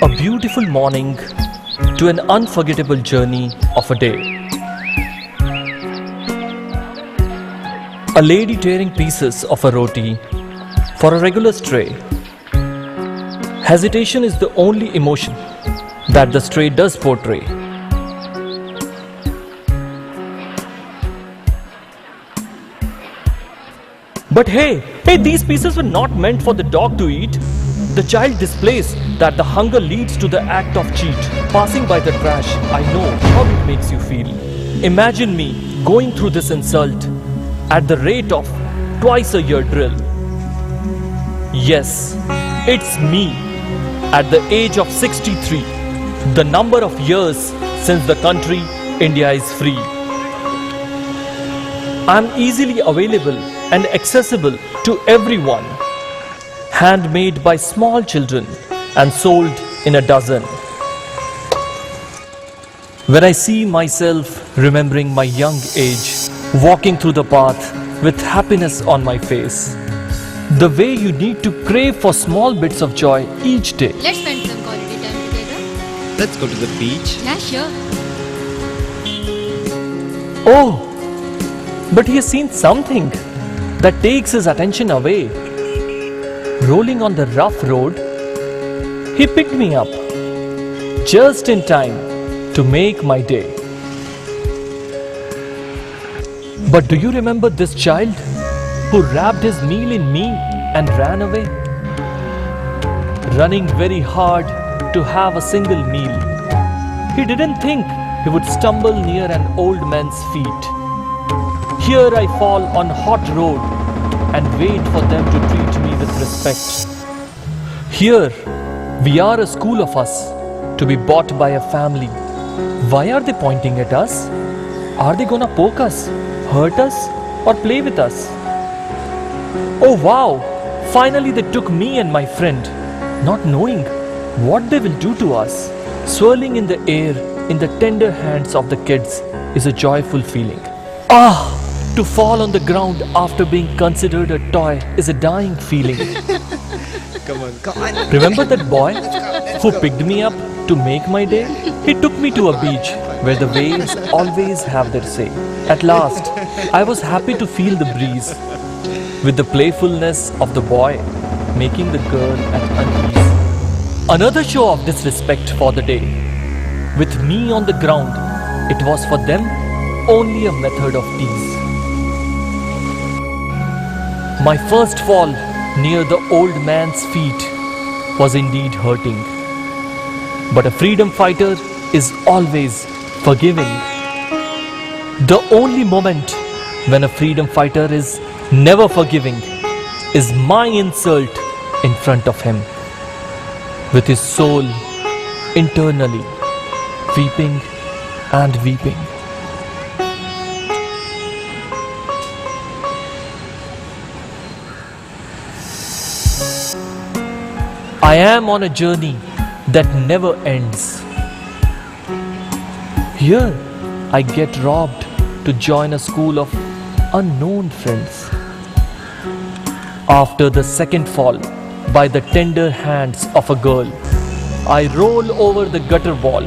A beautiful morning to an unforgettable journey of a day. A lady tearing pieces of a roti for a regular stray. Hesitation is the only emotion that the stray does portray. But hey, these pieces were not meant for the dog to eat. The child displays that the hunger leads to the act of cheat. Passing by the trash, I know how it makes you feel. Imagine me going through this insult at the rate of twice a year drill. Yes, it's me at the age of 63, the number of years since the country India is free. I'm easily available and accessible to everyone. Handmade by small children and sold in a dozen. When I see myself remembering my young age, walking through the path with happiness on my face, the way you need to crave for small bits of joy each day. Let's spend some quality time together. Let's go to the beach. Yeah, sure. Oh, but he has seen something that takes his attention away. Rolling on the rough road, he picked me up just in time to make my day. But do you remember this child who wrapped his meal in me and ran away? Running very hard to have a single meal. He didn't think he would stumble near an old man's feet. Here I fall on hot road and wait for them to treat me with respect. Here, we are a school of us to be bought by a family. Why are they pointing at us? Are they gonna poke us, hurt us, or play with us? Oh wow! Finally they took me and my friend, not knowing what they will do to us. Swirling in the air in the tender hands of the kids is a joyful feeling. Ah! To fall on the ground after being considered a toy is a dying feeling. Come on. Remember that boy who picked me up to make my day? He took me to a beach where the waves always have their say. At last, I was happy to feel the breeze with the playfulness of the boy making the girl at unease. Another show of disrespect for the day. With me on the ground, it was for them only a method of tease. My first fall near the old man's feet was indeed hurting. But a freedom fighter is always forgiving. The only moment when a freedom fighter is never forgiving is my insult in front of him, with his soul internally weeping and weeping. I am on a journey that never ends. Here, I get robbed to join a school of unknown friends. After the second fall by the tender hands of a girl, I roll over the gutter wall,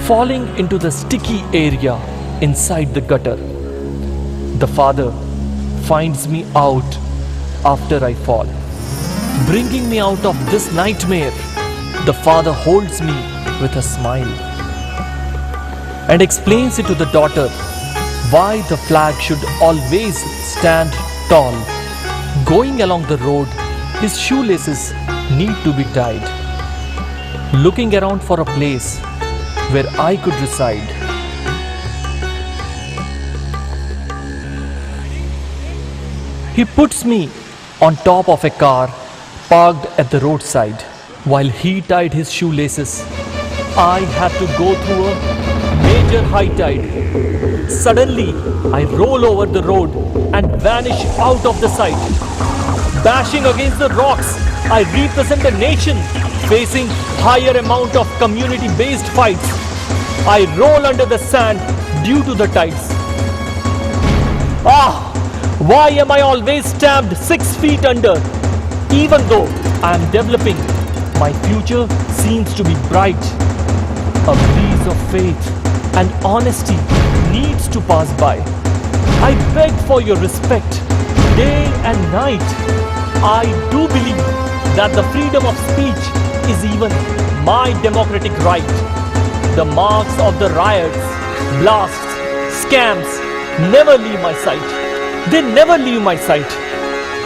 falling into the sticky area inside the gutter. The father finds me out after I fall. Bringing me out of this nightmare, the father holds me with a smile and explains it to the daughter why the flag should always stand tall. Going along the road, his shoelaces need to be tied. Looking around for a place where I could reside. He puts me on top of a car parked at the roadside. While he tied his shoelaces, I had to go through a major high tide. Suddenly, I roll over the road and vanish out of the sight. Bashing against the rocks, I represent a nation facing higher amount of community-based fights. I roll under the sand due to the tides. Ah! Why am I always stabbed 6 feet under? Even though I am developing, my future seems to be bright. A breeze of faith and honesty needs to pass by. I beg for your respect, day and night. I do believe that the freedom of speech is even my democratic right. The marks of the riots, blasts, scams never leave my sight. They never leave my sight.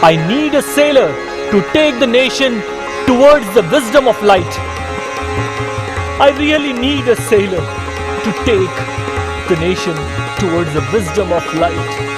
I need a sailor to take the nation towards the wisdom of light. I really need a sailor to take the nation towards the wisdom of light.